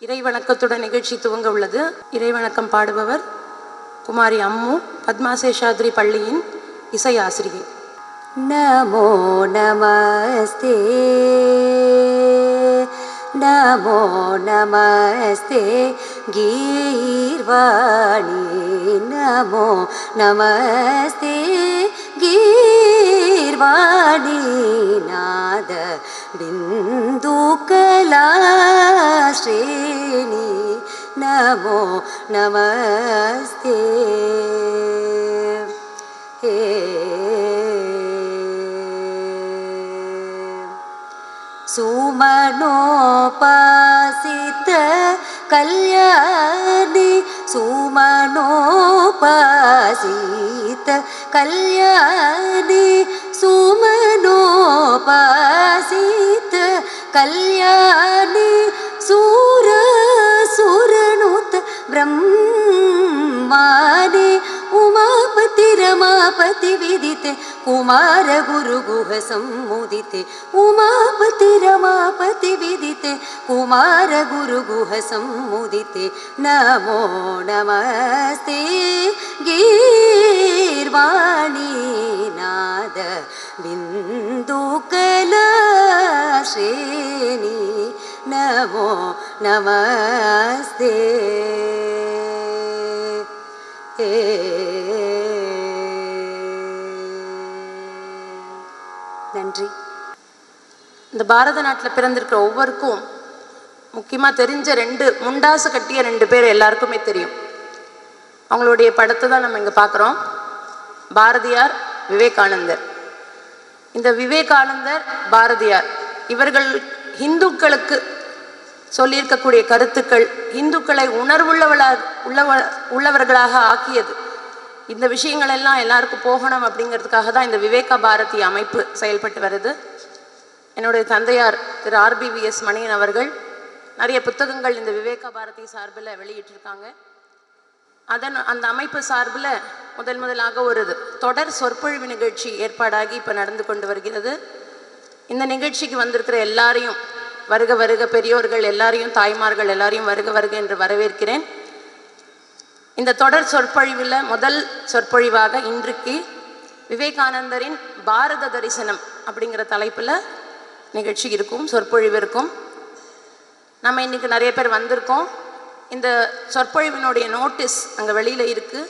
இறைவணக்கத்துடன் நிகழ்ச்சி துவங்க உள்ளது. இறைவணக்கம் பாடுபவர் குமாரி அம்மு, பத்மாசேஷாத்ரி பள்ளியின் இசை ஆசிரியை. நமோ நமஸ்தே நமோ நமஸ்தே கீர்வாணி நமோ நமஸ்தே கீர்வாணி நாத பிந்து கலாஸ்ரேணி நமோ நமஸ்தே. சுமனோபாசித கல்யாணி சுமனோபாசித கல்யாணி சுமனோபாசித கல்யாணி சூர சுரனுத ब्रह्माणि उमापति रमापति विदिते कुमार गुरु गुह सम्मुदिते उमापति रमापति विदिते कुमार गुरु गुह सम्मुदिते नमो नमस्ते गीर्वाणी नाद बिन्दु कलाश्रेणी नमो नमस्ते. நன்றி. இந்த பாரத நாட்டில் பிறந்திருக்கிற ஒவ்வொருக்கும் முக்கியமாக தெரிஞ்ச முண்டாசு கட்டிய 2 பேர் எல்லாருக்குமே தெரியும். அவங்களுடைய படத்தை தான் நம்ம இங்கே பார்க்குறோம். பாரதியார், விவேகானந்தர். இந்த விவேகானந்தர், பாரதியார் இவர்கள் இந்துக்களுக்கு சொல்லியிருக்கக்கூடிய கருத்துக்கள் இந்துக்களை உள்ளவர்களாக ஆக்கியது. இந்த விஷயங்கள் எல்லாம் எல்லாருக்கும் போகணும் அப்படிங்கிறதுக்காக தான் இந்த விவேக பாரதி அமைப்பு செயல்பட்டு வருது. என்னுடைய தந்தையார் திரு RBVS மணியன் அவர்கள் நிறைய புத்தகங்கள் இந்த விவேக பாரதி சார்பில் வெளியிட்டிருக்காங்க. அந்த அமைப்பு சார்பில் முதலாக ஒரு தொடர் சொற்பொழிவு நிகழ்ச்சி ஏற்பாடாகி இப்போ நடந்து கொண்டு வருகிறது. இந்த நிகழ்ச்சிக்கு வந்திருக்கிற எல்லாரையும் வருக வருக, பெரியோர்கள் எல்லாரையும், தாய்மார்கள் எல்லாரையும் வருக வருக என்று வரவேற்கிறேன். இந்த தொடர் சொற்பொழிவில் முதல் சொற்பொழிவாக இன்றைக்கு விவேகானந்தரின் பாரத தரிசனம் அப்படிங்கிற தலைப்பில் நிகழ்ச்சி இருக்கும், சொற்பொழிவு இருக்கும். நம்ம இன்றைக்கி நிறைய பேர் வந்திருக்கோம். இந்த சொற்பொழிவினுடைய நோட்டீஸ் அங்கே வெளியில் இருக்குது.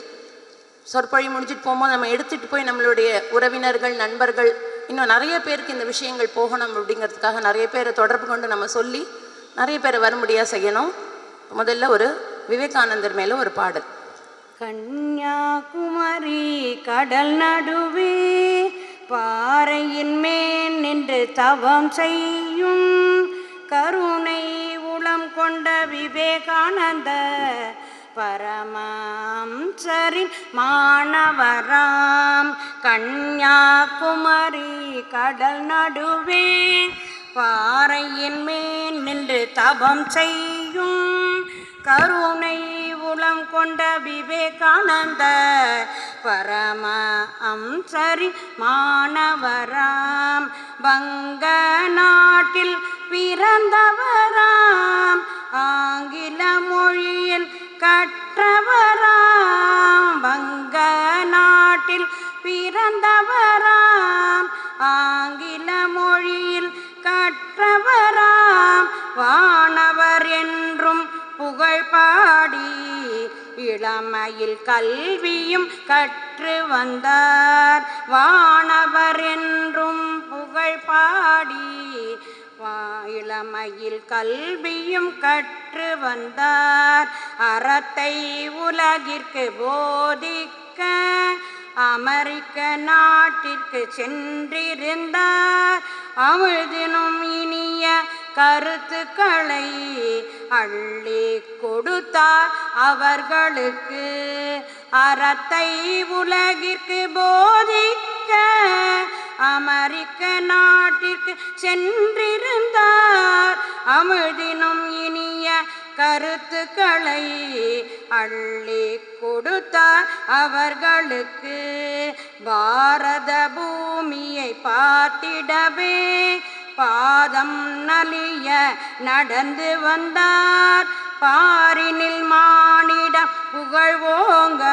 சொற்பொழிவு முடிச்சுட்டு போகும்போது நம்ம எடுத்துகிட்டு போய் நம்மளுடைய உறவினர்கள், நண்பர்கள், இன்னும் நிறைய பேருக்கு இந்த விஷயங்கள் போகணும் அப்படிங்கிறதுக்காக நிறைய பேரை தொடர்பு கொண்டு நம்ம சொல்லி நிறைய பேரை வரும்படியாக செய்யணும். முதல்ல ஒரு விவேகானந்தர் மேலே ஒரு பாடல். கன்னியாகுமரி கடல் நடுவே பாறையின் மேல் நின்று தவம் செய்யும் கருணை உளம் கொண்ட விவேகானந்த பரமஹம்சரின் மாணவராம். கன்னியாகுமரி கடல் நடுவே பாறையின் மேல் நின்று தவம் செய்யும் கருணை உளம் கொண்ட விவேகானந்த பரமஹம்சரின் மாணவராம். வங்க நாட்டில் பிறந்தவராம், ஆங்கில மொழியில் கற்றவராம். வங்க நாட்டில் பிறந்தவராம், ஆங்கில மொழியில் கற்றவராம். வானவர் என்றும் புகழ் பாடி இளமையில் கல்வியும் கற்று வந்தார். வானவர் என்றும் புகழ் பாடி இளமையில் கல்வியும் கற்று வந்தார். அறத்தை உலகிற்கு போதிக்க அமெரிக்க நாட்டிற்கு சென்றிருந்தார். அமிழ்தினும் இனிய கருத்துக்களை அள்ளி கொடுத்தார் அவர்களுக்கு. அறத்தை உலகிற்கு போதிக்க அமெரிக்க நாட்டிற்கு சென்றிருந்தார். அமிழ்தினும் இனிய கருத்துக்களை அள்ளி கொடுத்தார் அவர்களுக்கு. பாரத பூமியை பார்த்திடவே பாதம் நலிய நடந்து வந்தார். பாரினில் மானிடம் புகழ்வோங்க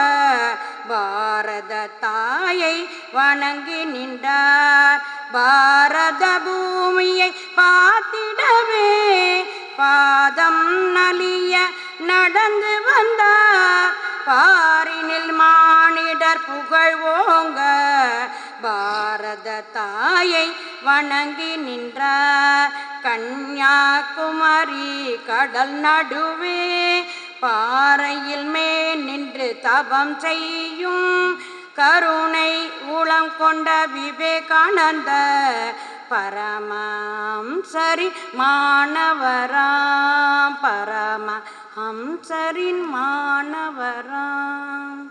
பாரத தாயை வணங்கி நின்றார். பாரத பூமியை பார்த்திடவே பாதம் நலிய நடந்து வந்தார். பாரினில் மானிடர் புகழ்வோங்க பாரத தாயை வணங்கி நின்றார். கன்னியாகுமரி கடல் நடுவே பாறையில் மேல் நின்று தபம் செய்யும் கருணை உளம் கொண்ட விவேகானந்த பரமஹம்சரி மாணவராம். பரமஹம்சரின் மாணவராம்.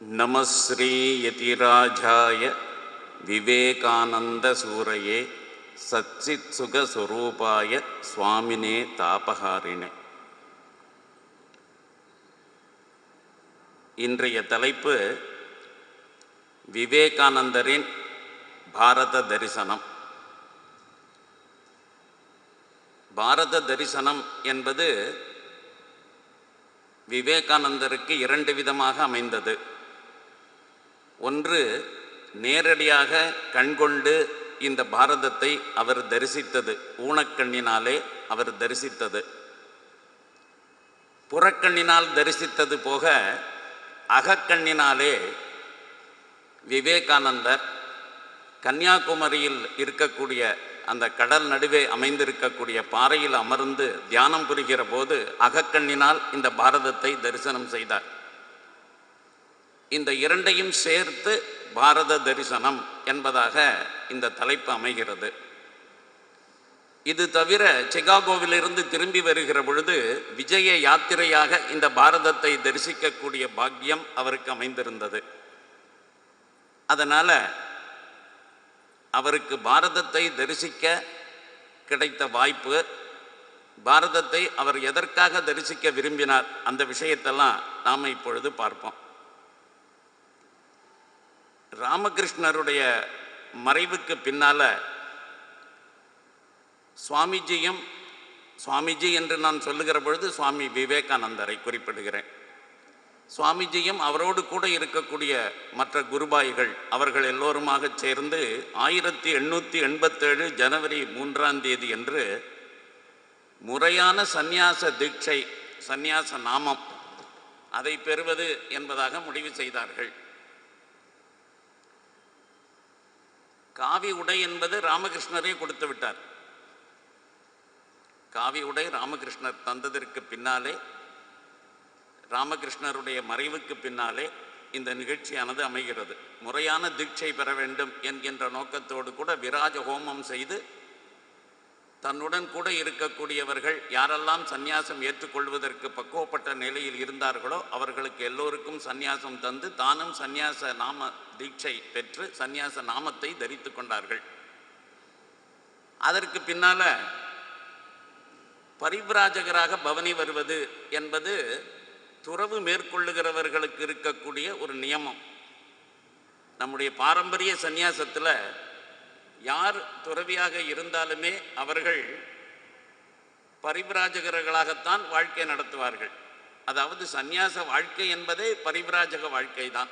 நமஸ்ரீ யதிராஜாய விவேகானந்த சூரையே சச்சித் சுக சுரூபாய சுவாமினே தாபஹாரிணே. இன்றைய தலைப்பு விவேகானந்தரின் பாரத தரிசனம். பாரத தரிசனம் என்பது விவேகானந்தருக்கு இரண்டு விதமாக அமைந்தது. ஒன்று, நேரடியாக கண்கொண்டு இந்த பாரதத்தை அவர் தரிசித்தது, ஊனக்கண்ணினாலே அவர் தரிசித்தது. புறக்கண்ணினால் தரிசித்தது போக அகக்கண்ணினாலே விவேகானந்தர் கன்னியாகுமரியில் இருக்கக்கூடிய அந்த கடல் நடுவே அமைந்திருக்கக்கூடிய பாறையில் அமர்ந்து தியானம் புரிகிற போது அகக்கண்ணினால் இந்த பாரதத்தை தரிசனம் செய்தார். இந்த இரண்டையும் சேர்த்து பாரத தரிசனம் என்பதாக இந்த தலைப்பு அமைகிறது. இது தவிர சிகாகோவிலிருந்து திரும்பி வருகிற பொழுது விஜய யாத்திரையாக இந்த பாரதத்தை தரிசிக்கக்கூடிய பாக்கியம் அவருக்கு அமைந்திருந்தது. அதனால் அவருக்கு பாரதத்தை தரிசிக்க கிடைத்த வாய்ப்பு, பாரதத்தை அவர் எதற்காக தரிசிக்க விரும்பினார், அந்த விஷயத்தெல்லாம் நாம் இப்பொழுது பார்ப்போம். ராமகிருஷ்ணருடைய மறைவுக்கு பின்னால் சுவாமிஜியும், சுவாமிஜி என்று நான் சொல்லுகிற பொழுது சுவாமி விவேகானந்தரை குறிப்பிடுகிறேன், சுவாமிஜியும் அவரோடு கூட இருக்கக்கூடிய மற்ற குருபாய்கள் அவர்கள் எல்லோருமாக சேர்ந்து 1887 ஜனவரி 3 என்று முறையான சந்நியாச தீட்சை, சந்நியாச நாமம் அதை பெறுவது என்பதாக முடிவு செய்தார்கள். காவி உடை என்பது ராமகிருஷ்ணரே கொடுத்து விட்டார். காவி உடை ராமகிருஷ்ணர் தந்ததற்கு பின்னாலே, ராமகிருஷ்ணருடைய மறைவுக்கு பின்னாலே இந்த நிகழ்ச்சியானது அமைகிறது. முறையான தீட்சை பெற வேண்டும் என்கின்ற நோக்கத்தோடு கூட விராஜ ஹோமம் செய்து தன்னுடன் கூட இருக்கக்கூடியவர்கள் யாரெல்லாம் சந்நியாசம் ஏற்றுக்கொள்வதற்கு பக்குவப்பட்ட நிலையில் இருந்தார்களோ அவர்களுக்கு எல்லோருக்கும் சந்நியாசம் தந்து தானும் சந்நியாச நாம தீட்சை பெற்று சந்நியாச நாமத்தை தரித்து கொண்டார்கள். அதற்கு பின்னால் பரிவ்ராஜகராக பவனி வருவது என்பது துறவு மேற்கொள்ளுகிறவர்களுக்கு இருக்கக்கூடிய ஒரு நியமம். நம்முடைய பாரம்பரிய சந்நியாசத்தில் யார் துறவியாக இருந்தாலுமே அவர்கள் பரிவ்ராஜகர்களாகத்தான் வாழ்க்கை நடத்துவார்கள். அதாவது சந்நியாச வாழ்க்கை என்பதே பரிவ்ராஜக வாழ்க்கை தான்.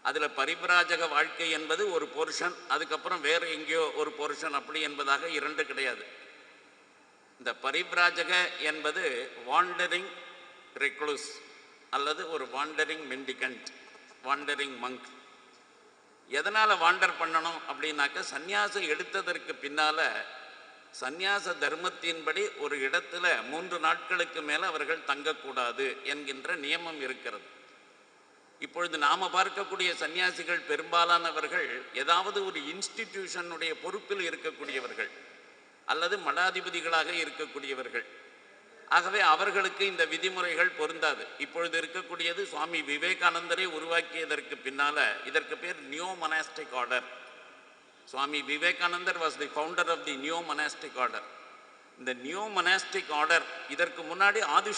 அதில் பரிவ்ராஜக வாழ்க்கை என்பது ஒரு போர்ஷன், அதுக்கப்புறம் வேறு எங்கேயோ ஒரு போர்ஷன், அப்படி என்பதாக இரண்டு கிடையாது. இந்த பரிவ்ராஜக என்பது வாண்டரிங் ரெக்ளூஸ் அல்லது ஒரு வாண்டரிங் மெண்டிகண்ட், வாண்டரிங் மங்க். எதனால் வாண்டர் பண்ணணும் அப்படின்னாக்க, சந்நியாசம் எடுத்ததற்கு பின்னால் சந்நியாச தர்மத்தின்படி ஒரு இடத்துல 3 நாட்களுக்கு மேலே அவர்கள் தங்கக்கூடாது என்கின்ற நியமம் இருக்கிறது. இப்பொழுது நாம் பார்க்கக்கூடிய சன்னியாசிகள் பெரும்பாலானவர்கள் ஏதாவது ஒரு இன்ஸ்டிடியூஷனுடைய பொறுப்பில் இருக்கக்கூடியவர்கள் அல்லது மடாதிபதிகளாக இருக்கக்கூடியவர்கள். ஆகவே அவர்களுக்கு இந்த விதிமுறைகள் பொருந்தாது. இப்பொழுது இருக்கக்கூடியது சுவாமி விவேகானந்தரை உருவாக்கியதற்கு பின்னால் இதற்கு பேர் neo monastic order. Swami Vivekanandar was the founder of the neo monastic order. இந்த நியோ மொனாஸ்டிக் ஆர்டர் இதற்கு முன்னாடி ஆதி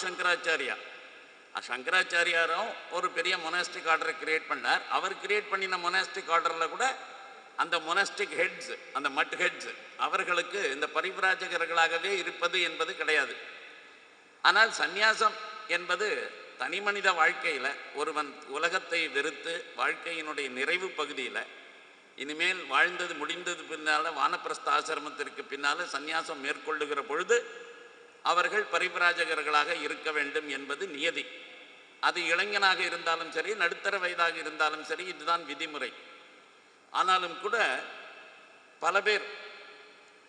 சங்கராச்சாரியாரும் ஒரு பெரிய மொனாஸ்டிக் ஆர்டரை கிரியேட் பண்ணார். அவர் கிரியேட் பண்ணின மொனாஸ்டிக் ஆர்டரில் கூட அந்த மொனஸ்டிக் ஹெட்ஸ், அந்த மட் ஹெட்ஸ், அவர்களுக்கு இந்த பரிவிராஜகர்களாகவே இருப்பது என்பது கிடையாது. ஆனால் சந்நியாசம் என்பது தனி மனித வாழ்க்கையில் ஒருவன் உலகத்தை வெறுத்து வாழ்க்கையினுடைய நிறைவு பகுதியில் இனிமேல் வாழ்ந்தது முடிந்தது பின்னால் வானப்பிரஸ்த ஆசிரமத்திற்கு பின்னால் சந்நியாசம் மேற்கொள்ளுகிற பொழுது அவர்கள் பரிவிராஜகர்களாக இருக்க வேண்டும் என்பது நியதி. அது இளைஞனாக இருந்தாலும் சரி, நடுத்தர வயதாக இருந்தாலும் சரி, இதுதான் விதிமுறை. ஆனாலும் கூட பல பேர்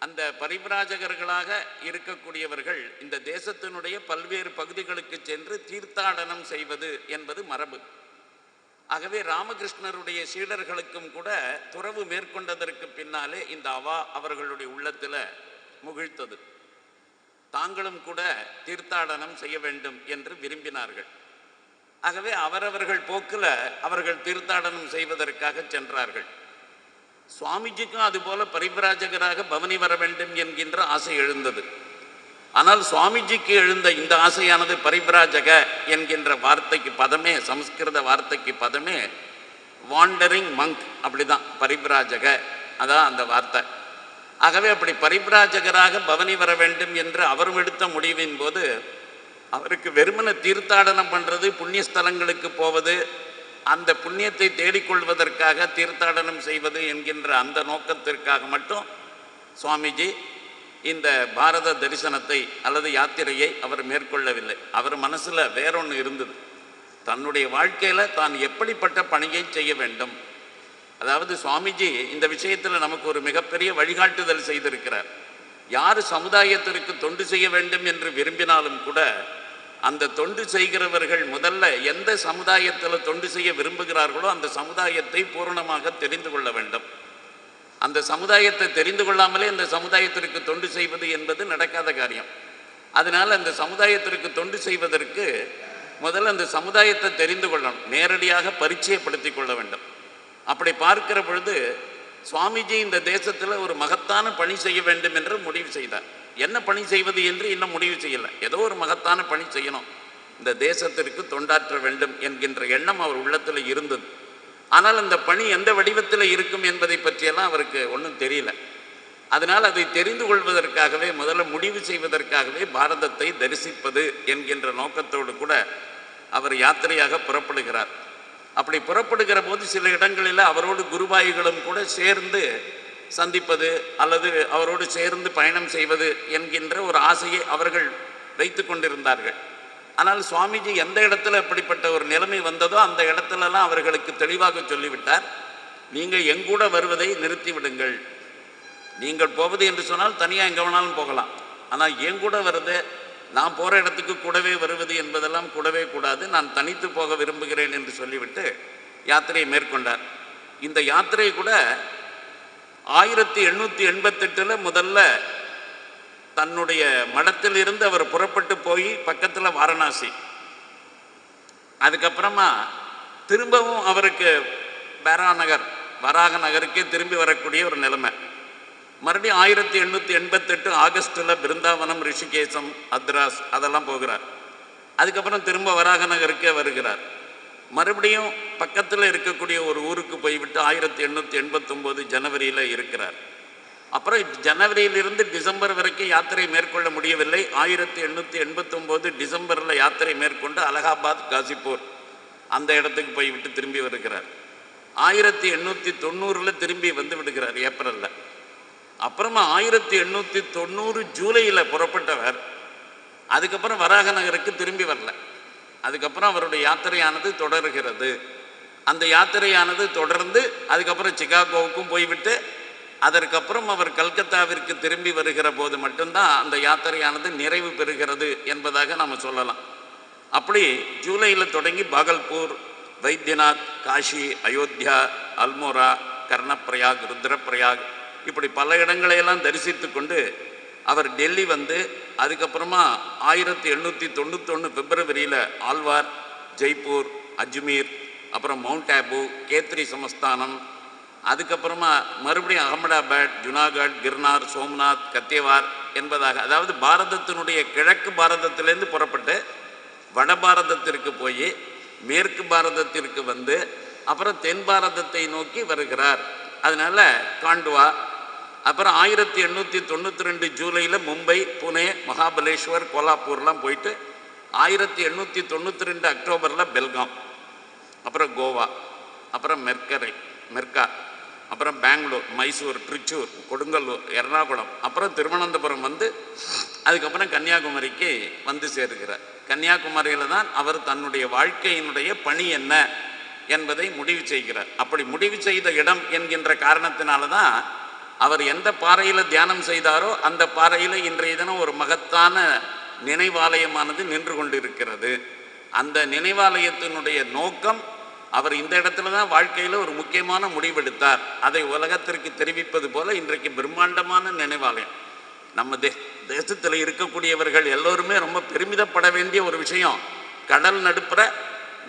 அந்த பரிவிராஜகர்களாக இருக்கக்கூடியவர்கள் இந்த தேசத்தினுடைய பல்வேறு பகுதிகளுக்கு சென்று தீர்த்தாடனம் செய்வது என்பது மரபு. ஆகவே ராமகிருஷ்ணருடைய சீடர்களுக்கும் கூட துறவு மேற்கொண்டதற்கு பின்னாலே இந்த அவா அவர்களுடைய உள்ளத்தில் முகிழ்த்தது. தாங்களும் கூட தீர்த்தாடனம் செய்ய வேண்டும் என்று விரும்பினார்கள். ஆகவே அவரவர்கள் போக்கில் அவர்கள் தீர்த்தாடனம் செய்வதற்காக சென்றார்கள். சுவாமிஜிக்கும் அதுபோல பரிவிராஜகராக பவனி வர வேண்டும் என்கின்ற ஆசை எழுந்தது. ஆனால் சுவாமிஜிக்கு எழுந்த இந்த ஆசையானது பரிவிராஜக என்கின்ற வார்த்தைக்கு பதமே, சமஸ்கிருத வார்த்தைக்கு பதமே வாண்டரிங் மங்க், அப்படிதான் பரிவிராஜக, அதான் அந்த வார்த்தை. ஆகவே அப்படி பரிவிராஜகராக பவனி வர வேண்டும் என்று அவரும் எடுத்த முடிவின் போது அவருக்கு வெறுமன தீர்த்தாடனம் பண்ணுறது, புண்ணிய ஸ்தலங்களுக்கு போவது, அந்த புண்ணியத்தை தேடிக்கொள்வதற்காக தீர்த்தாடனம் செய்வது என்கின்ற அந்த நோக்கத்திற்காக மட்டும் சுவாமிஜி இந்த பாரத தரிசனத்தை அல்லது யாத்திரையை அவர் மேற்கொள்ளவில்லை. அவர் மனசில் வேறொன்று இருந்தது. தன்னுடைய வாழ்க்கையில் தான் எப்படிப்பட்ட பணியை செய்ய வேண்டும். அதாவது சுவாமிஜி இந்த விஷயத்தில் நமக்கு ஒரு மிகப்பெரிய வழிகாட்டுதல் செய்திருக்கிறார். யார் சமுதாயத்திற்கு தொண்டு செய்ய வேண்டும் என்று விரும்பினாலும் கூட அந்த தொண்டு செய்கிறவர்கள் முதல்ல எந்த சமுதாயத்தில் தொண்டு செய்ய விரும்புகிறார்களோ அந்த சமுதாயத்தை பூரணமாக தெரிந்து கொள்ள வேண்டும். அந்த சமுதாயத்தை தெரிந்து கொள்ளாமலே அந்த சமுதாயத்திற்கு தொண்டு செய்வது என்பது நடக்காத காரியம். அதனால் அந்த சமுதாயத்திற்கு தொண்டு செய்வதற்கு முதல்ல அந்த சமுதாயத்தை தெரிந்து கொள்ளணும், நேரடியாக பரிச்சயப்படுத்தி கொள்ள வேண்டும். அப்படி பார்க்கிற பொழுது சுவாமிஜி இந்த தேசத்தில் ஒரு மகத்தான பணி செய்ய வேண்டும் என்று முடிவு செய்தார். என்ன பணி செய்வது என்று இன்னும் முடிவு செய்யலை. ஏதோ ஒரு மகத்தான பணி செய்யணும், இந்த தேசத்திற்கு தொண்டாற்ற வேண்டும் என்கின்ற எண்ணம் அவர் உள்ளத்தில் இருந்தது. ஆனால் அந்த பணி எந்த வடிவத்தில் இருக்கும் என்பதை பற்றியெல்லாம் அவருக்கு ஒன்றும் தெரியல. அதனால் அதை தெரிந்து கொள்வதற்காகவே முதல்ல முடிவு செய்வதற்காகவே பாரதத்தை தரிசிப்பது என்கின்ற நோக்கத்தோடு கூட அவர் யாத்திரையாக புறப்படுகிறார். அப்படி புறப்படுகிற போது சில இடங்களில் அவரோடு குருபாயிகளும் கூட சேர்ந்து சந்திப்பது அல்லது அவரோடு சேர்ந்து பயணம் செய்வது என்கின்ற ஒரு ஆசையை அவர்கள் வைத்து கொண்டிருந்தார்கள். ஆனால் சுவாமிஜி எந்த இடத்துல இப்படிப்பட்ட ஒரு நிலைமை வந்ததோ அந்த இடத்துலலாம் அவர்களுக்கு தெளிவாக சொல்லிவிட்டார், நீங்கள் எங்கூட வருவதை நிறுத்திவிடுங்கள். நீங்கள் போவது என்று சொன்னால் தனியாக எங்கே வேணாலும் போகலாம், ஆனால் எங்கூட வருது, நான் போகிற இடத்துக்கு கூடவே வருவது என்பதெல்லாம் கூடவே கூடாது, நான் தனித்து போக விரும்புகிறேன் என்று சொல்லிவிட்டு யாத்திரையை மேற்கொண்டார். இந்த யாத்திரை கூட 1888 முதல்ல தன்னுடைய மடத்தில் இருந்து அவர் புறப்பட்டு போய் பக்கத்தில் வாரணாசி, அதுக்கப்புறமா திரும்பவும் அவருக்கு வராக நகருக்கே திரும்பி வரக்கூடிய ஒரு நிலைமை. மறுபடியும் 1888 ஆகஸ்டில் பிருந்தாவனம், ரிஷிகேசம், அத்ராஸ் அதெல்லாம் போகிறார். அதுக்கப்புறம் திரும்ப வராக நகருக்கே வருகிறார். மறுபடியும் பக்கத்தில் இருக்கக்கூடிய ஒரு ஊருக்கு போய்விட்டு 1889 ஜனவரியில் இருக்கிறார். அப்புறம் ஜனவரியிலிருந்து டிசம்பர் வரைக்கும் யாத்திரை மேற்கொள்ள முடியவில்லை. 1889 டிசம்பரில் யாத்திரை மேற்கொண்டு அலகாபாத், காசிப்பூர் அந்த இடத்துக்கு போய்விட்டு திரும்பி வருகிறார். 1890 திரும்பி வந்து விடுகிறார் ஏப்ரலில். அப்புறமா 1890 ஜூலையில் புறப்பட்டவர் அதுக்கப்புறம் வராக நகருக்கு திரும்பி வரல. அதுக்கப்புறம் அவருடைய யாத்திரையானது தொடர்கிறது. அந்த யாத்திரையானது தொடர்ந்து அதுக்கப்புறம் சிகாகோவுக்கும் போய்விட்டு அதற்கப்புறம் அவர் கல்கத்தாவிற்கு திரும்பி வருகிற போது மட்டும்தான் அந்த யாத்திரையானது நிறைவு பெறுகிறது என்பதாக நாம் சொல்லலாம். அப்படி ஜூலையில் தொடங்கி பாகல்பூர், வைத்தியநாத், காஷி, அயோத்தியா, அல்மோரா, கர்ணப்பிரயாக், ருத்ரப்பிரயாக் இப்படி பல இடங்களையெல்லாம் தரிசித்து கொண்டு அவர் டெல்லி வந்து அதுக்கப்புறமா 1891 பிப்ரவரியில் ஆழ்வார், ஜெய்ப்பூர், அஜ்மீர், அப்புறம் மவுண்ட் ஆபு, கேத்ரி சமஸ்தானம், அதுக்கப்புறமா மறுபடியும் அகமதாபாத், ஜுனாகட், கிர்னார், சோம்நாத், கத்தியவார் என்பதாக, அதாவது பாரதத்தினுடைய கிழக்கு பாரதத்திலேருந்து புறப்பட்டு வட பாரதத்திற்கு போய் மேற்கு பாரதத்திற்கு வந்து அப்புறம் தென் பாரதத்தை நோக்கி வருகிறார். அதனால காண்ட்வா. அப்புறம் 1892 ஜூலையில் மும்பை, புனே, மகாபலேஸ்வர், கோலாப்பூர்லாம் போயிட்டு 1892 அக்டோபரில் பெல்காம், அப்புறம் கோவா, அப்புறம் மெர்கா, அப்புறம் பெங்களூர், மைசூர், திருச்சூர், கொடுங்கல்லூர், எர்ணாகுளம், அப்புறம் திருவனந்தபுரம் வந்து அதுக்கப்புறம் கன்னியாகுமரிக்கு வந்து சேருகிறார். கன்னியாகுமரியில் தான் அவர் தன்னுடைய வாழ்க்கையினுடைய பணி என்ன என்பதை முடிவு செய்கிறார். அப்படி முடிவு செய்த இடம் என்கின்ற காரணத்தினால தான் அவர் எந்த பாறையில் தியானம் செய்தாரோ அந்த பாறையில் இன்றைய தினம் ஒரு மகத்தான நினைவாலயமானது நின்று கொண்டிருக்கிறது. அந்த நினைவாலயத்தினுடைய நோக்கம், அவர் இந்த இடத்துல தான் வாழ்க்கையில் ஒரு முக்கியமான முடிவெடுத்தார். அதை உலகத்திற்கு தெரிவிப்பது போல இன்றைக்கு பிரம்மாண்டமான நினைவாலயம். நம்ம தேசத்தில் இருக்கக்கூடியவர்கள் எல்லோருமே ரொம்ப பெருமிதப்பட வேண்டிய ஒரு விஷயம், கடல் நடுப்புற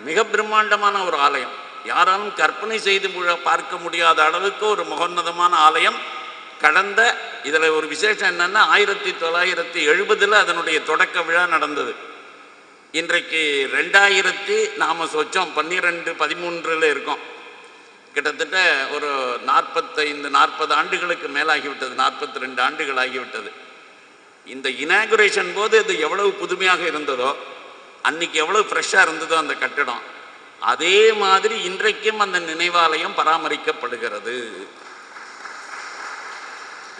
மிக பிரம்மாண்டமான ஒரு ஆலயம், யாராலும் கற்பனை செய்து பார்க்க முடியாத அளவுக்கு ஒரு மகோன்னதமான ஆலயம். கடந்த இதில் ஒரு விசேஷம் என்னன்னா, 1970 அதனுடைய தொடக்க விழா நடந்தது. இன்றைக்கு 2000 நாம சொச்சம் 12-13 இருக்கோம். கிட்டத்தட்ட ஒரு 40 ஆண்டுகளுக்கு மேலாகிவிட்டது, 42 ஆண்டுகள் ஆகிவிட்டது. இந்த இனாகுரேஷன் போது இது எவ்வளவு புதுமையாக இருந்ததோ, அன்னைக்கு எவ்வளவு ஃப்ரெஷ்ஷாக இருந்ததோ அந்த கட்டடம், அதே மாதிரி இன்றைக்கும் அந்த நினைவாலயம் பராமரிக்கப்படுகிறது.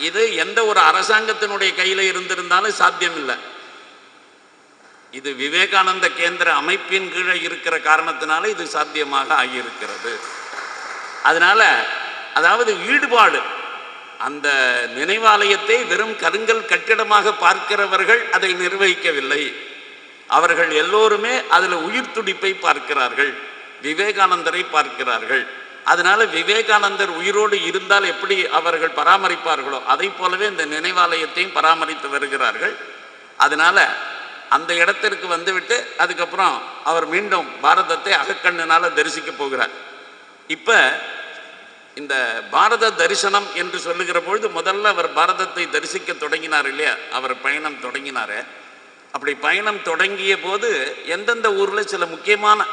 இது எந்த ஒரு அரசாங்கத்தினுடைய கையில் இருந்திருந்தாலும் சாத்தியம் இல்லை. இது விவேகானந்த கேந்திர அமைப்பின் கீழே இருக்கிற காரணத்தினால இது சாத்தியமாக ஆகியிருக்கிறது. அதனால அதாவது ஈடுபாடு, அந்த நினைவாலயத்தை வெறும் கருங்கல் கட்டிடமாக பார்க்கிறவர்கள் அதை நிர்வகிக்கவில்லை. அவர்கள் எல்லோருமே அதில் உயிர் துடிப்பை பார்க்கிறார்கள், விவேகானந்தரை பார்க்கிறார்கள். அதனால விவேகானந்தர் உயிரோடு இருந்தால் எப்படி அவர்கள் பராமரிப்பார்களோ அதை போலவே இந்த நினைவாலயத்தையும் பராமரித்து வருகிறார்கள். அதனால அந்த இடத்திற்கு வந்துவிட்டு அதுக்கப்புறம் அவர் மீண்டும் பாரதத்தை அகக்கண்ணினால தரிசிக்க போகிறார். இப்போ இந்த பாரத தரிசனம் என்று சொல்லுகிற பொழுது முதல்ல அவர் பாரதத்தை தரிசிக்க தொடங்கினார் இல்லையா, அவர் பயணம் தொடங்கினார். அப்படி பயணம் தொடங்கிய போது எந்தெந்த ஊரில் சில முக்கியமான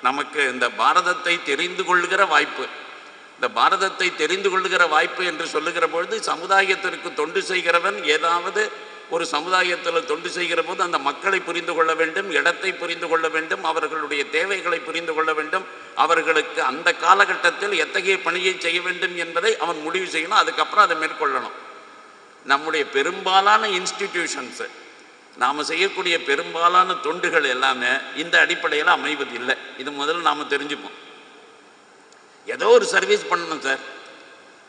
நமக்கு இந்த பாரதத்தை தெரிந்து கொள்ளுகிற வாய்ப்பு, இந்த பாரதத்தை தெரிந்து கொள்ளுகிற வாய்ப்பு என்று சொல்லுகிற பொழுது, சமுதாயத்திற்கு தொண்டு செய்கிறவன் ஏதாவது ஒரு சமுதாயத்தில் தொண்டு செய்கிற போது அந்த மக்களை புரிந்து கொள்ள வேண்டும், இடத்தை புரிந்து கொள்ள வேண்டும், அவர்களுடைய தேவைகளை புரிந்து கொள்ள வேண்டும், அவர்களுக்கு அந்த காலகட்டத்தில் எத்தகைய பணியை செய்ய வேண்டும் என்பதை அவன் முடிவு செய்யணும். அதுக்கப்புறம் அதை மேற்கொள்ளணும். நம்முடைய பெரும்பாலான இன்ஸ்டிடியூஷன்ஸு, நாம் செய்யக்கூடிய பெரும்பாலான தொண்டுகள் எல்லாமே இந்த அடிப்படையில் அமைவதில்லை. இது முதல்ல நாம் தெரிஞ்சுப்போம். ஏதோ ஒரு சர்வீஸ் பண்ணணும் சார்,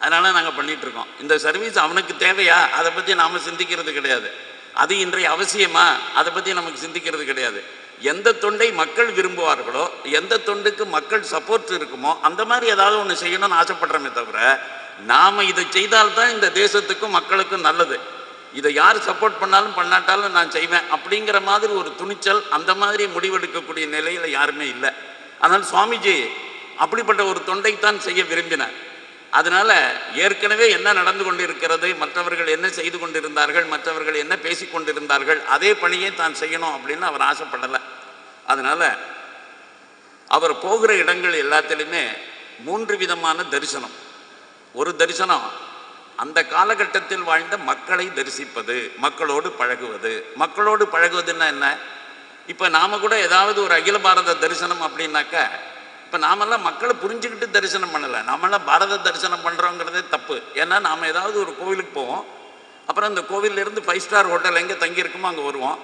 அதனால் நாங்கள் பண்ணிகிட்ருக்கோம். இந்த சர்வீஸ் அவனுக்கு தேவையா, அதை பற்றி நாம் சிந்திக்கிறது கிடையாது. அது இன்றைய அவசியமா, அதை பற்றி நமக்கு சிந்திக்கிறது கிடையாது. எந்த தொண்டை மக்கள் விரும்புவார்களோ, எந்த தொண்டுக்கு மக்கள் சப்போர்ட் இருக்குமோ அந்த மாதிரி ஏதாவது ஒன்று செய்யணும்னு ஆசைப்படுறோமே தவிர, நாம் இதை செய்தால்தான் இந்த தேசத்துக்கும் மக்களுக்கும் நல்லது, இதை யார் சப்போர்ட் பண்ணாலும் பண்ணாட்டாலும் நான் செய்வேன் அப்படிங்கிற மாதிரி ஒரு துணிச்சல், அந்த மாதிரி முடிவெடுக்கக்கூடிய நிலையில் யாருமே இல்லை. ஆனால் சுவாமிஜி அப்படிப்பட்ட ஒரு தொண்டைத்தான் செய்ய விரும்பினார். அதனால் ஏற்கனவே என்ன நடந்து கொண்டிருக்கிறது, மற்றவர்கள் என்ன செய்து கொண்டிருந்தார்கள், மற்றவர்கள் என்ன பேசி கொண்டிருந்தார்கள், அதே பணியை தான் செய்யணும் அப்படின்னு அவர் ஆசைப்படலை. அதனால் அவர் போகிற இடங்கள் எல்லாத்திலுமே 3 விதமான தரிசனம். ஒரு தரிசனம் அந்த காலகட்டத்தில் வாழ்ந்த மக்களை தரிசிப்பது, மக்களோடு பழகுவது. மக்களோடு பழகுவதுன்னா என்ன, இப்போ நாம் கூட ஏதாவது ஒரு அகில பாரத தரிசனம் அப்படின்னாக்கா, இப்போ நாமெல்லாம் மக்களை புரிஞ்சுக்கிட்டு தரிசனம் பண்ணலை, நாமெல்லாம் பாரத தரிசனம் பண்ணுறோங்கிறதே தப்பு. ஏன்னா நாம் ஏதாவது ஒரு கோவிலுக்கு போவோம், அப்புறம் அந்த கோவிலேருந்து 5 ஸ்டார் ஹோட்டல் எங்கே தங்கியிருக்குமோ அங்கே வருவோம்,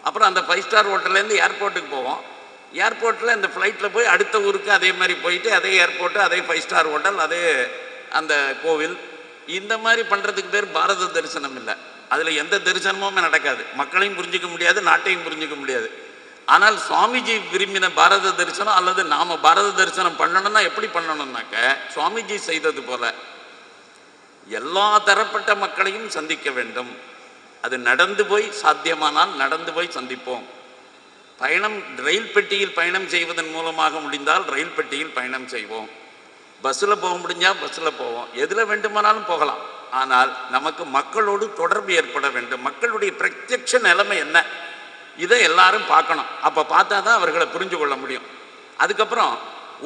அப்புறம் அந்த 5 ஸ்டார் ஹோட்டல்லேருந்து ஏர்போர்ட்டுக்கு போவோம், ஏர்போர்ட்டில் இந்த ஃப்ளைட்டில் போய் அடுத்த ஊருக்கு அதே மாதிரி போயிட்டு அதே ஏர்போர்ட்டு, அதே 5 ஸ்டார் ஹோட்டல், அதே அந்த கோவில், இந்த மாதிரி பண்ணுறதுக்கு பேர் பாரத தரிசனம் இல்லை. அதில் எந்த தரிசனமுமே நடக்காது, மக்களையும் புரிஞ்சிக்க முடியாது, நாட்டையும் புரிஞ்சிக்க முடியாது. ஆனால் சுவாமிஜி விரும்பின பாரத தரிசனம் அல்லது நாம் பாரத தரிசனம் பண்ணணும்னா எப்படி பண்ணணும்னாக்க, சுவாமிஜி செய்தது போல எல்லா தரப்பட்ட மக்களையும் சந்திக்க வேண்டும். அது நடந்து போய் சாத்தியமானால் நடந்து போய் சந்திப்போம். பயணம் ரயில் பெட்டியில் பயணம் செய்வதன் மூலமாக முடிந்தால் ரயில் பெட்டியில் பயணம் செய்வோம். பஸ்ஸில் போக முடிஞ்சால் பஸ்ஸில் போவோம், எதில் வேண்டுமானாலும் போகலாம். ஆனால் நமக்கு மக்களோடு தொடர்பு ஏற்பட வேண்டும். மக்களுடைய பிரத்யட்ச நிலைமை என்ன, இதை எல்லாரும் பார்க்கணும். அப்போ பார்த்தா தான் அவர்களை புரிஞ்சு கொள்ள முடியும். அதுக்கப்புறம்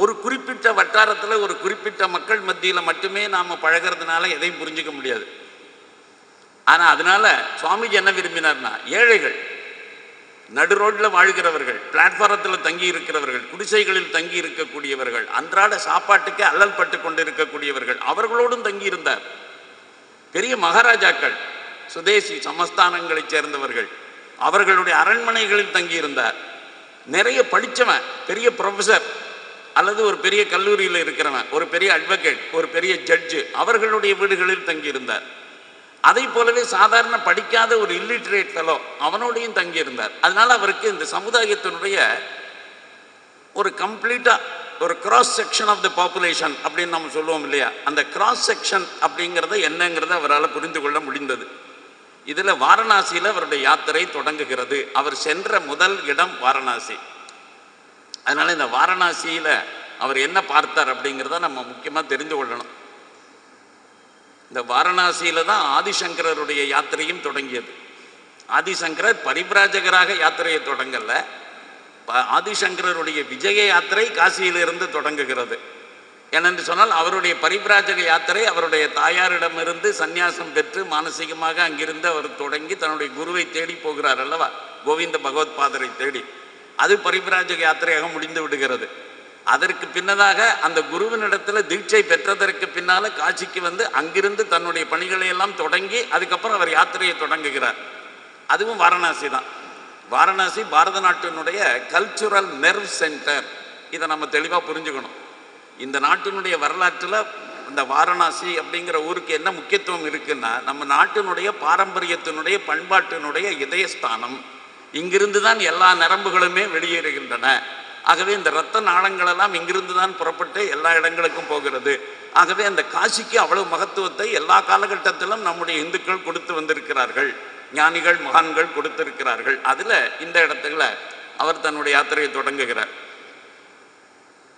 ஒரு குறிப்பிட்ட வட்டாரத்தில் ஒரு குறிப்பிட்ட மக்கள் மத்தியில் மட்டுமே நாம் பழகிறதுனால எதையும் புரிஞ்சிக்க முடியாது. ஆனால் அதனால சுவாமிஜி என்ன விரும்பினார்னா, ஏழைகள், நடு ரோட்டில் வாழ்கிறவர்கள், பிளாட்ஃபாரத்தில் தங்கி இருக்கிறவர்கள், குடிசைகளில் தங்கி இருக்கக்கூடியவர்கள், அன்றாட சாப்பாட்டுக்கே அல்லல் பட்டு கொண்டு இருக்கக்கூடியவர்கள், அவர்களோடும் தங்கி இருந்தார். பெரிய மகாராஜாக்கள், சுதேசி சமஸ்தானங்களைச் சேர்ந்தவர்கள், அவர்களுடைய அரண்மனைகளில் தங்கியிருந்தார். நிறைய படித்தவன், பெரிய ப்ரொஃபஸர் அல்லது ஒரு பெரிய கல்லூரியில் இருக்கிறவன், ஒரு பெரிய அட்வொகேட், ஒரு பெரிய ஜட்ஜு, அவர்களுடைய வீடுகளில் தங்கியிருந்தார். அதை போலவே சாதாரண படிக்காத ஒரு இல்லிட்ரேட் ஃபெலோ, அவனோடையும் தங்கியிருந்தார். அதனால் அவருக்கு இந்த சமுதாயத்தினுடைய ஒரு கம்ப்ளீட்டாக ஒரு cross section of the population அப்படின்னு நம்ம சொல்லுவோம் இல்லையா, அந்த கிராஸ் செக்ஷன் அப்படிங்கிறத என்னங்கிறத அவரால் புரிந்து கொள்ள முடிந்தது. இதில் வாரணாசியில் அவருடைய யாத்திரை தொடங்குகிறது. அவர் சென்ற முதல் இடம் வாரணாசி. அதனால் இந்த வாரணாசியில் அவர் என்ன பார்த்தார் அப்படிங்கிறத நம்ம முக்கியமாக தெரிந்து கொள்ளணும். இந்த வாரணாசியில் தான் ஆதிசங்கரருடைய யாத்திரையும் தொடங்கியது. ஆதிசங்கரர் பரிபிராஜகராக யாத்திரையை தொடங்கல, ஆதிசங்கரருடைய விஜய யாத்திரை காசியிலிருந்து தொடங்குகிறது. ஏனென்று சொன்னால் அவருடைய பரிபிராஜக யாத்திரை அவருடைய தாயாரிடமிருந்து சந்நியாசம் பெற்று மானசீகமாக அங்கிருந்து அவர் தொடங்கி தன்னுடைய குருவை தேடி போகிறார் அல்லவா, கோவிந்த பகவத்பாதரை தேடி. அது பரிபிராஜக யாத்திரையாக முடிந்து விடுகிறது. அதற்கு பின்னதாக அந்த குருவினிடத்தில் தீட்சை பெற்றதற்கு பின்னால் காசிக்கு வந்து அங்கிருந்து தன்னுடைய பணிகளை எல்லாம் தொடங்கி அதுக்கப்புறம் அவர் யாத்திரையை தொடங்குகிறார். அதுவும் வாரணாசி தான். வாரணாசி பாரத நாட்டினுடைய கல்ச்சுரல் நெர்வ் சென்டர். இதை நம்ம தெளிவாக புரிஞ்சுக்கணும். இந்த நாட்டினுடைய வரலாற்றில் இந்த வாரணாசி அப்படிங்கிற ஊருக்கு என்ன முக்கியத்துவம் இருக்குன்னா, நம்ம நாட்டினுடைய பாரம்பரியத்தினுடைய பண்பாட்டினுடைய இதயஸ்தானம். இங்கிருந்து தான் எல்லா நரம்புகளுமே வெளியேறுகின்றன. ஆகவே இந்த இரத்த நாளங்களெல்லாம் இங்கிருந்து தான் புறப்பட்டு எல்லா இடங்களுக்கும் போகிறது. ஆகவே அந்த காசிக்கு அவ்வளவு மகத்துவத்தை எல்லா காலகட்டத்திலும் நம்முடைய இந்துக்கள் கொடுத்து வந்திருக்கிறார்கள், ஞானிகள் மகான்கள் கொடுத்திருக்கிறார்கள். அதில் இந்த இடத்துல அவர் தன்னுடைய யாத்திரையை தொடங்குகிறார்.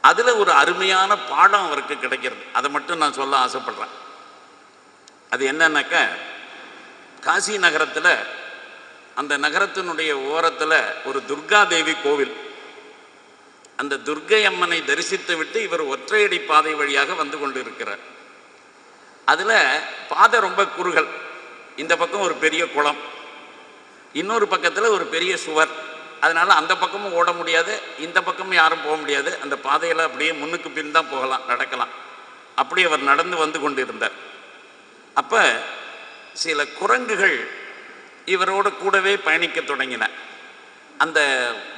அதில் ஒரு அருமையான பாடம் அவருக்கு கிடைக்கிறது. அதை மட்டும் நான் சொல்ல ஆசைப்படுறேன். அது என்னன்னாக்க, காசி நகரத்தில் அந்த நகரத்தினுடைய ஓரத்தில் ஒரு துர்காதேவி கோவில். அந்த துர்க்கை அம்மனை தரிசித்து விட்டு இவர் ஒற்றையடி பாதை வழியாக வந்து கொண்டு இருக்கிறார். அதில் பாதை ரொம்ப குறுகல். இந்த பக்கம் ஒரு பெரிய குளம், இன்னொரு பக்கத்தில் ஒரு பெரிய சுவர். அதனால் அந்த பக்கமும் ஓட முடியாது, இந்த பக்கமும் யாரும் போக முடியாது. அந்த பாதையில் அப்படியே முன்னுக்கு பின் தான் போகலாம், நடக்கலாம். அப்படி அவர் நடந்து வந்து கொண்டு இருந்தார். அப்போ சில குரங்குகள் இவரோடு கூடவே பயணிக்க தொடங்கின. அந்த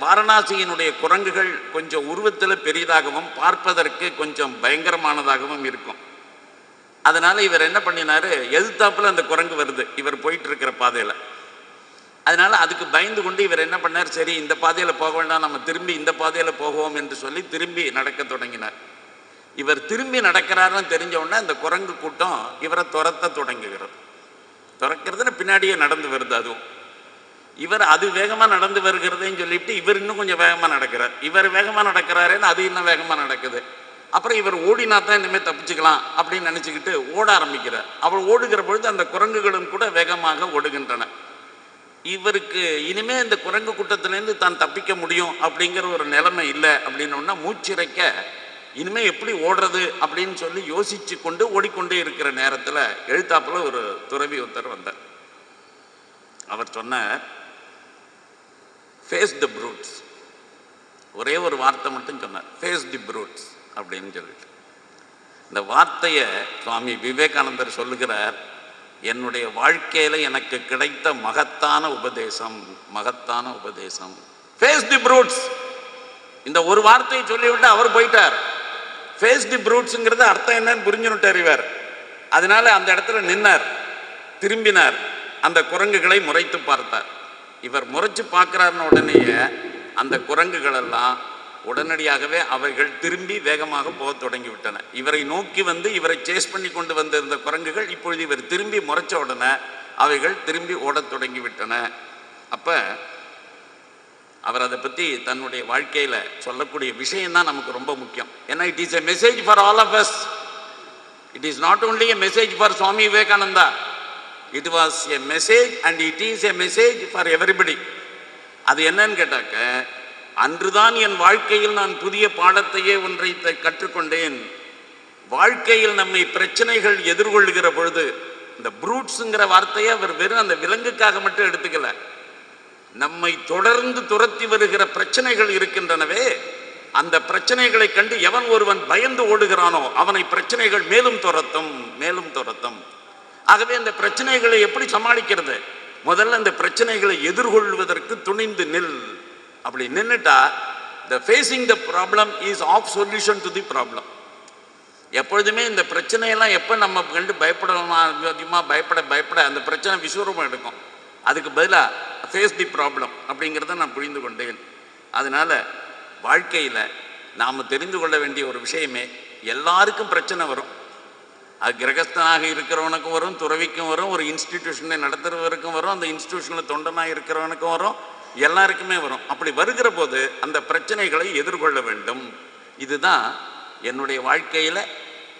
வாரணாசியினுடைய குரங்குகள் கொஞ்சம் உருவத்தில் பெரிதாகவும் பார்ப்பதற்கு கொஞ்சம் பயங்கரமானதாகவும் இருக்கும். அதனால் இவர் என்ன பண்ணினார், எதிர்த்தாப்பில் அந்த குரங்கு வருது இவர் போயிட்டு இருக்கிற பாதையில். அதனால் அதுக்கு பயந்து கொண்டு இவர் என்ன பண்ணார், சரி இந்த பாதையில் போக வேண்டாம், நம்ம திரும்பி இந்த பாதையில் போவோம் என்று சொல்லி திரும்பி நடக்க தொடங்கினார். இவர் திரும்பி நடக்கிறாருன்னு தெரிஞ்ச உடனே அந்த குரங்கு கூட்டம் இவரை துரத்த தொடங்குகிறது. துறக்கிறதுன்னு பின்னாடியே நடந்து வருது. அதுவும் இவர் அது வேகமாக நடந்து வருகிறதுன்னு சொல்லிவிட்டு இவர் இன்னும் கொஞ்சம் வேகமாக நடக்கிறார். இவர் வேகமாக நடக்கிறாருன்னு அது இன்னும் வேகமாக நடக்குது. அப்புறம் இவர் ஓடினா தான் இனிமேல் தப்பிச்சுக்கலாம் அப்படின்னு நினச்சிக்கிட்டு ஓட ஆரம்பிக்கிறார். அவர் ஓடுகிற பொழுது அந்த குரங்குகளும் கூட வேகமாக ஓடுகின்றன. இவருக்கு இனிமே இந்த குரங்கு கூட்டத்திலேருந்து தான் தப்பிக்க முடியும் அப்படிங்கிற ஒரு நிலைமை இல்லை. அப்படின்னோன்னா மூச்சிறைக்க இனிமேல் எப்படி ஓடுறது அப்படின்னு சொல்லி யோசித்து கொண்டு ஓடிக்கொண்டே இருக்கிற நேரத்தில் எழுத்தாப்பில் ஒரு துறவி ஒருத்தர் வந்தார். அவர் சொன்னார், ஃபேஸ் தி ப்ரூட்ஸ். ஒரே ஒரு வார்த்தை மட்டும் சொன்னார், ஃபேஸ் தி ப்ரூட்ஸ் அப்படின்னு சொல்லிட்டு. இந்த வார்த்தையை சுவாமி விவேகானந்தர் சொல்லுகிறார், என்னுடைய வாழ்க்கையில் எனக்கு கிடைத்த மகத்தான உபதேசம், மகத்தான உபதேசம். Face the brutes. இந்த ஒரு வார்த்தையை சொல்லிவிட்டு அவர் போயிட்டார். ஃபேஸ் தி ப்ரூட்ஸுங்கிறது அர்த்தம் என்னன்னு புரிஞ்சுட்டார் இவர். அதனால அந்த இடத்துல நின்னார், திரும்பினார், அந்த குரங்குகளை முறைத்து பார்த்தார். இவர் முறைச்சு பார்க்கிறாருன்னு உடனேயே அந்த குரங்குகள் எல்லாம் உடனடியாகவே அவைகள் திரும்பி வேகமாக போக தொடங்கிவிட்டன. இவரை நோக்கி வந்து இவரை சேஸ் பண்ணி கொண்டு வந்திருந்த குரங்குகள் இப்பொழுது இவர் திரும்பி முறைச்ச உடனே அவைகள் திரும்பி ஓடத் தொடங்கிவிட்டன. அப்போ அவர் அதை பற்றி தன்னுடைய வாழ்க்கையில் சொல்லக்கூடிய விஷயம்தான் நமக்கு ரொம்ப முக்கியம். ஏன்னா it is a message for all of us. It is not only a message for Swami Vivekananda. It was a message and it is a message for everybody. அது என்னன்னு கேட்டாக்க, அன்றுதான் என் வாழ்க்கையில் நான் புதிய பாடத்தையே ஒன்றை கற்றுக்கொண்டேன். வாழ்க்கையில் நம்மை பிரச்சனைகள் எதிர்கொள்ளுகிற பொழுது, இந்த ப்ரூட்ஸுங்கிற வார்த்தையை அவர் வெறும் அந்த விலங்குக்காக மட்டும் எடுத்துக்கல, நம்மை தொடர்ந்து துரத்தி வருகிற பிரச்சனைகள் இருக்கின்றனவே, அந்த பிரச்சனைகளை கண்டு எவன் ஒருவன் பயந்து ஓடுகிறானோ அவனை பிரச்சனைகள் மேலும் துரத்தும். ஆகவே அந்த பிரச்சனைகளை எப்படி சமாளிக்கிறது? முதல்ல அந்த பிரச்சனைகளை எதிர்கொள்வதற்கு துணிந்து நில். அப்படி நின்றுட்டா the facing the problem is of solution to the problem. எப்பொழுதுமே இந்த பிரச்சனையெல்லாம் எப்போ நம்ம கண்டு அதிகமாக பயப்பட அந்த பிரச்சனை விஸ்வரூபம் எடுக்கும். அதுக்கு பதிலாக ஃபேஸ் தி ப்ராப்ளம் அப்படிங்கிறத நான் புரிந்து கொண்டேன். அதனால் வாழ்க்கையில் நாம் தெரிந்து கொள்ள வேண்டிய ஒரு விஷயமே, எல்லாருக்கும் பிரச்சனை வரும். அது கிரகஸ்தனாக இருக்கிறவனுக்கும் வரும், துறவிக்கும் வரும், ஒரு இன்ஸ்டிடியூஷனை நடத்துகிறவருக்கும் வரும், அந்த இன்ஸ்டிடியூஷனில் தொண்டனாக இருக்கிறவனுக்கும் வரும், எல்லாருக்குமே வரும். அப்படி வருகிற போது அந்த பிரச்சனைகளை எதிர்கொள்ள வேண்டும். இதுதான் என்னுடைய வாழ்க்கையில்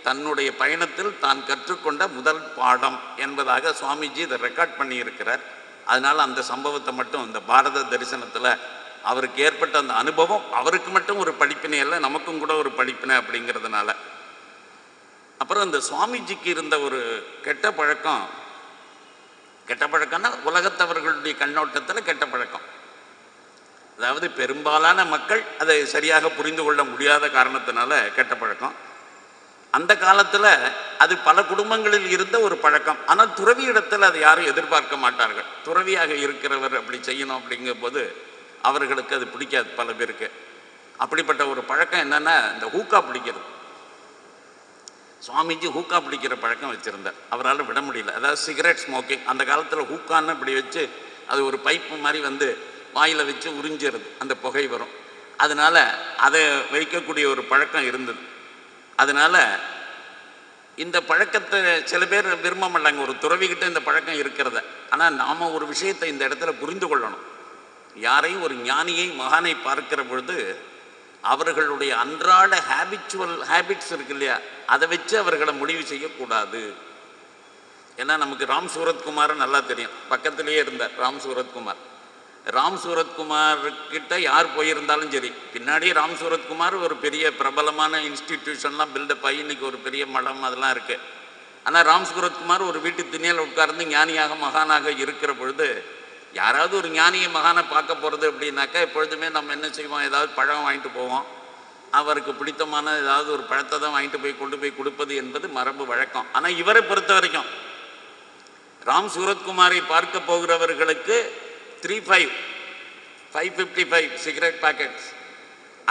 தன்னுடைய பயணத்தில் தான் கற்றுக்கொண்ட முதல் பாடம் என்பதாக சுவாமிஜி இதை ரெக்கார்ட் பண்ணியிருக்கிறார். அதனால் அந்த சம்பவத்தை மட்டும் இந்த பாரத தரிசனத்தில் அவருக்கு ஏற்பட்ட அந்த அனுபவம் அவருக்கு மட்டும் ஒரு படிப்பினை அல்ல, நமக்கும் கூட ஒரு படிப்பினை அப்படிங்கிறதுனால. அப்புறம் இந்த சுவாமிஜிக்கு இருந்த ஒரு கெட்ட பழக்கம்னா உலகத்தவர்களுடைய கண்ணோட்டத்தில் கெட்ட பழக்கம். அதாவது பெரும்பாலான மக்கள் அதை சரியாக புரிந்து கொள்ள முடியாத காரணத்தினால கெட்ட பழக்கம். அந்த காலத்தில் அது பல குடும்பங்களில் இருந்த ஒரு பழக்கம். ஆனால் துறவி இடத்தில் அதை யாரும் எதிர்பார்க்க மாட்டார்கள். துறவியாக இருக்கிறவர் அப்படி செய்யணும் அப்படிங்கும் போது அவர்களுக்கு அது பிடிக்காது பல பேருக்கு. அப்படிப்பட்ட ஒரு பழக்கம் என்னென்னா, இந்த ஹூக்கா பிடிக்கிறது. சுவாமிஜி ஹூக்கா பிடிக்கிற பழக்கம் வச்சுருந்தார். அவரால் விட முடியல. அதாவது சிகரெட் ஸ்மோக்கிங். அந்த காலத்தில் ஹூக்கான்னு இப்படி வச்சு அது ஒரு பைப்பு மாதிரி வந்து வாயில் வச்சு உறிஞ்சிருது, அந்த புகை வரும். அதனால் அதை வைக்கக்கூடிய ஒரு பழக்கம் இருந்தது. அதனால் இந்த பழக்கத்தை சில பேர் விரும்ப மாட்டாங்க, ஒரு துறவிக்கிட்ட இந்த பழக்கம் இருக்கிறத. ஆனால் நாம் ஒரு விஷயத்தை இந்த இடத்துல புரிந்து கொள்ளணும். யாரையும் ஒரு ஞானியை மகானை பார்க்கிற பொழுது அவர்களுடைய அன்றாட ஹேபிட்ஸ் இருக்கு இல்லையா, அதை வச்சு அவர்களை முடிவு செய்யக்கூடாது. ஏன்னா நமக்கு ராம் சூரத்குமார் நல்லா தெரியும், பக்கத்திலேயே இருந்தார் ராம் சூரத்குமார்கிட்ட யார் போயிருந்தாலும் சரி, பின்னாடி ராம் சூரத்குமார் ஒரு பெரிய பிரபலமான இன்ஸ்டிடியூஷன்லாம் பில்டப் ஆகி இன்றைக்கி ஒரு பெரிய மடம் அதெல்லாம் இருக்குது. ஆனால் ராம் சூரத்குமார் ஒரு வீட்டு திண்ணையில் உட்கார்ந்து ஞானியாக மகானாக இருக்கிற பொழுது, யாராவது ஒரு ஞானியை மகானை பார்க்க போகிறது அப்படின்னாக்கா எப்பொழுதுமே நம்ம என்ன செய்வோம், ஏதாவது பழம் வாங்கிட்டு போவோம். அவருக்கு பிடித்தமான ஏதாவது ஒரு பழத்தை தான் வாங்கிட்டு கொண்டு போய் கொடுப்பது என்பது மரபு வழக்கம். ஆனால் இவரை பொறுத்த வரைக்கும் ராம் சூரத்குமாரை பார்க்க போகிறவர்களுக்கு 555 சிகரெட் பேக்கெட்ஸ்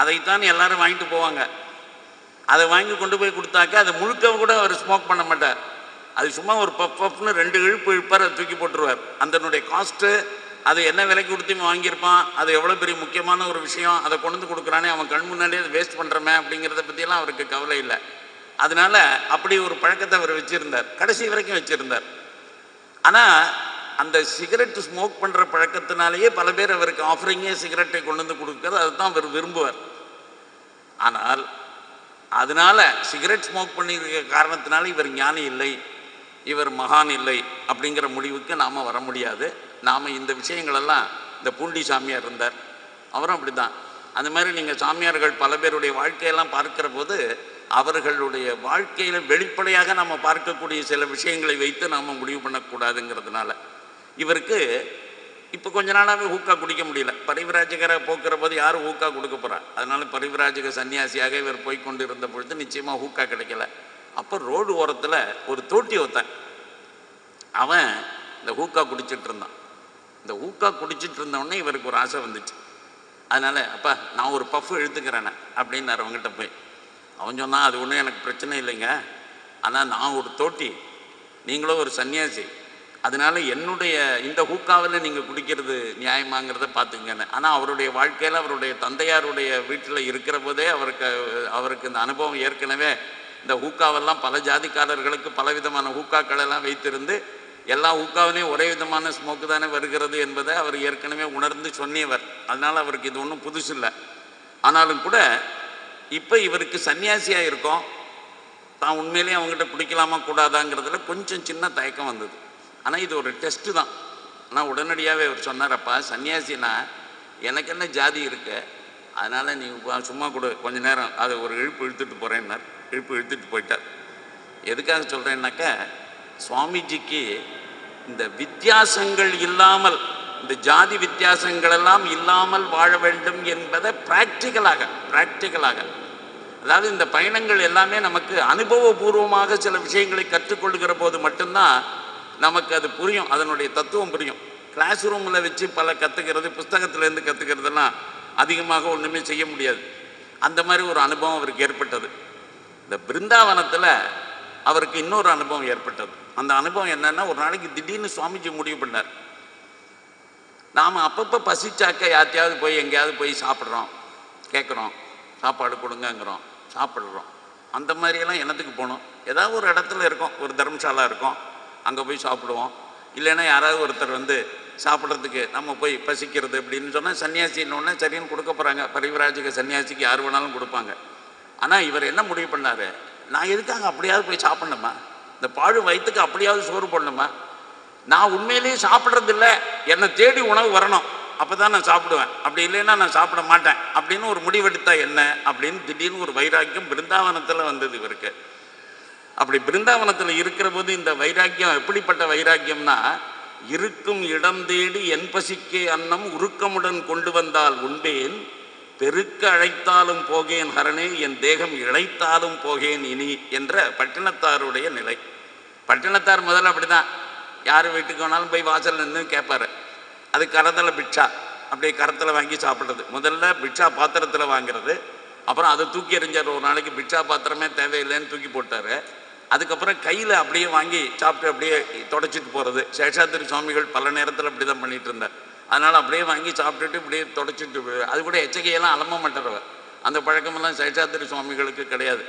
அதைத்தான் எல்லாரும் வாங்கிட்டு போவாங்க. அதை வாங்கி கொண்டு போய் கொடுத்தாக்க அதை முழுக்க கூட அவர் ஸ்மோக் பண்ண மாட்டார். அது சும்மா ஒரு பப்னு 2 இழுப்பு இழுப்பார், அதை தூக்கி போட்டுருவார். அதனுடைய காஸ்ட்டு, அது என்ன விலைக்கு கொடுத்து வாங்கியிருப்பான், அது எவ்வளோ பெரிய முக்கியமான ஒரு விஷயம், அதை கொண்டு வந்து கொடுக்குறானே, அவன் கண் முன்னாடியே அதை வேஸ்ட் பண்ணுறமே அப்படிங்கிறத பற்றியெல்லாம் அவருக்கு கவலை இல்லை. அதனால அப்படி ஒரு பழக்கத்தை அவர் வச்சுருந்தார், கடைசி வரைக்கும் வச்சுருந்தார். ஆனால் அந்த சிகரெட் ஸ்மோக் பண்ணுற பழக்கத்தினாலேயே பல பேர் அவருக்கு ஆஃபரிங்கே சிகரெட்டை கொண்டு வந்து கொடுக்குறது, அதுதான் அவர் விரும்புவார். ஆனால் அதனால் சிகரெட் ஸ்மோக் பண்ணியிருக்க காரணத்தினால இவர் ஞானி இல்லை, இவர் மகான் இல்லை அப்படிங்கிற முடிவுக்கு நாம் வர முடியாது. நாம் இந்த விஷயங்களெல்லாம், இந்த பூண்டி சாமியார் இருந்தார், அவரும் அப்படி தான். அந்த மாதிரி நீங்கள் சாமியார்கள் பல பேருடைய வாழ்க்கையெல்லாம் பார்க்கிற போது அவர்களுடைய வாழ்க்கையில் வெளிப்படையாக நம்ம பார்க்கக்கூடிய சில விஷயங்களை வைத்து நாம் முடிவு பண்ணக்கூடாதுங்கிறதுனால இவருக்கு இப்போ கொஞ்ச நாளாகவே ஹூக்கா குடிக்க முடியல. பரிவிராஜகரை போக்குற போது யாரும் ஹூக்கா கொடுக்க போகிறா, அதனால பரிவிராஜக சன்னியாசியாக இவர் போய் கொண்டு இருந்த பொழுது நிச்சயமாக ஹூக்கா கிடைக்கல. அப்போ ரோடு ஓரத்தில் ஒரு தோட்டி ஒருத்தன், அவன் இந்த ஹூக்கா குடிச்சிட்டு இருந்தான். இந்த ஹூக்கா குடிச்சிட்டு இருந்தவொடனே இவருக்கு ஒரு ஆசை வந்துச்சு. அதனால் அப்பா நான் ஒரு பஃப் இழுத்துக்கிறேனே அப்படின்னாரு அவங்ககிட்ட போய். அவன் சொன்னான், அது ஒன்றும் எனக்கு பிரச்சனை இல்லைங்க, ஆனால் நான் ஒரு தோட்டி, நீங்களும் ஒரு சன்னியாசி, அதனால் என்னுடைய இந்த ஹூக்காவில் நீங்கள் குடிக்கிறது நியாயமாங்கிறத பார்த்துங்கன்னு. ஆனால் அவருடைய வாழ்க்கையில் அவருடைய தந்தையாருடைய வீட்டில் இருக்கிற போதே அவருக்கு இந்த அனுபவம் ஏற்கனவே இந்த ஹூக்காவெல்லாம் பல ஜாதிக்காரர்களுக்கு பலவிதமான ஹூக்காக்கள் எல்லாம் வைத்திருந்து எல்லா ஹூக்காவிலையும் ஒரே விதமான ஸ்மோக்கு தானே வருகிறது என்பதை அவர் ஏற்கனவே உணர்ந்து சொன்னியவர். அதனால் அவருக்கு இது ஒன்றும் புதுசு இல்லை. ஆனாலும் கூட இப்போ இவருக்கு சன்னியாசியாக இருக்கோம், தான் உண்மையிலேயே அவங்ககிட்ட குடிக்கலாமா கூடாதாங்கிறதுல கொஞ்சம் சின்ன தயக்கம் வந்தது. ஆனால் இது ஒரு டெஸ்ட்டு தான். ஆனால் உடனடியாகவே அவர் சொன்னார், அப்பா சன்னியாசினா எனக்கு என்ன ஜாதி இருக்கு, அதனால் நீ சும்மா கொடு கொஞ்ச நேரம் அதை ஒரு இழுப்பு இழுத்துட்டு போகிறேன்னார். இழுப்பு இழுத்துட்டு போயிட்டார். எதுக்காக சொல்கிறேன்னாக்கா, சுவாமிஜிக்கு இந்த வித்தியாசங்கள் இல்லாமல், இந்த ஜாதி வித்தியாசங்கள் எல்லாம் இல்லாமல் வாழ வேண்டும் என்பதை ப்ராக்டிக்கலாக அதாவது இந்த பயணங்கள் எல்லாமே நமக்கு அனுபவபூர்வமாக சில விஷயங்களை கற்றுக்கொள்கிற போது மட்டும்தான் நமக்கு அது புரியும், அதனுடைய தத்துவம் புரியும். கிளாஸ் ரூமில் வச்சு பல கற்றுக்கிறது, புஸ்தகத்திலேருந்து கற்றுக்கிறதெல்லாம் அதிகமாக ஒன்றுமே செய்ய முடியாது. அந்த மாதிரி ஒரு அனுபவம் அவருக்கு ஏற்பட்டது. இந்த பிருந்தாவனத்தில் அவருக்கு இன்னொரு அனுபவம் ஏற்பட்டது. அந்த அனுபவம் என்னன்னா, ஒரு நாளைக்கு திடீர்னு சுவாமிஜி முடிவு பண்ணார், நாம் அப்பப்போ பசிச்சாக்க யார்த்தையாவது போய் எங்கேயாவது போய் சாப்பிட்றோம், கேட்குறோம், சாப்பாடு கொடுங்கங்கிறோம், சாப்பிட்றோம். அந்த மாதிரியெல்லாம் என்னத்துக்கு போகணும்? ஏதாவது ஒரு இடத்துல இருக்கோம், ஒரு தர்மசாலா இருக்கும், அங்கே போய் சாப்பிடுவோம். இல்லைன்னா யாராவது ஒருத்தர் வந்து சாப்பிட்றதுக்கு நம்ம போய் பசிக்கிறது அப்படின்னு சொன்னால் சன்னியாசின்னொன்னே சரின்னு கொடுக்க போகிறாங்க. பரிவிராஜக சன்னியாசிக்கு யார் வேணாலும் கொடுப்பாங்க. ஆனால் இவர் என்ன முடிவு பண்ணார், நான் எதுக்காக அப்படியாவது போய் சாப்பிட்ணுமா, இந்த பாழு வயிற்றுக்கு அப்படியாவது சோறு போடணுமா, நான் உண்மையிலேயே சாப்பிட்றதில்ல, என்னை தேடி உணவு வரணும், அப்போ தான் நான் சாப்பிடுவேன், அப்படி இல்லைன்னா நான் சாப்பிட மாட்டேன் அப்படின்னு ஒரு முடிவெடுத்தா என்ன அப்படின்னு திடீர்னு ஒரு வைராக்கியம் பிருந்தாவனத்தில் வந்தது இவருக்கு. அப்படி பிருந்தாவனத்தில் இருக்கிற போது இந்த வைராக்கியம் எப்படிப்பட்ட வைராக்கியம்னா, இருக்கும் இடம் தேடி என் பசிக்கே அன்னம் உருக்கமுடன் கொண்டு வந்தால் உண்பேன், பெருக்க அழைத்தாலும் போகேன் ஹரணே, என் தேகம் இழைத்தாலும் போகேன் இனி என்ற பட்டினத்தாருடைய நிலை. பட்டினத்தார் முதல்ல அப்படிதான், யார் வீட்டுக்கு வேணாலும் போய் வாசல் நின்று கேட்பாரு. அது கரத்தில் பிட்சா, அப்படியே கரத்தில் வாங்கி சாப்பிட்றது. முதல்ல பிட்சா பாத்திரத்தில் வாங்கிறது, அப்புறம் அதை தூக்கி எறிஞ்சார். ஒரு நாளைக்கு பிட்சா பாத்திரமே தேவையில்லைன்னு தூக்கி போட்டார். அதுக்கப்புறம் கையில் அப்படியே வாங்கி சாப்பிட்டு அப்படியே தொடச்சிட்டு போகிறது. சேஷாத்திரி சுவாமிகள் பல நேரத்தில் அப்படி தான் பண்ணிகிட்டு இருந்தார். அதனால் அப்படியே வாங்கி சாப்பிட்டுட்டு இப்படியே தொடச்சிட்டு, அது கூட எச்சகையெல்லாம் அலம்ப மாட்டார். அந்த பழக்கமெல்லாம் சேஷாத்திரி சுவாமிகளுக்கு கிடையாது.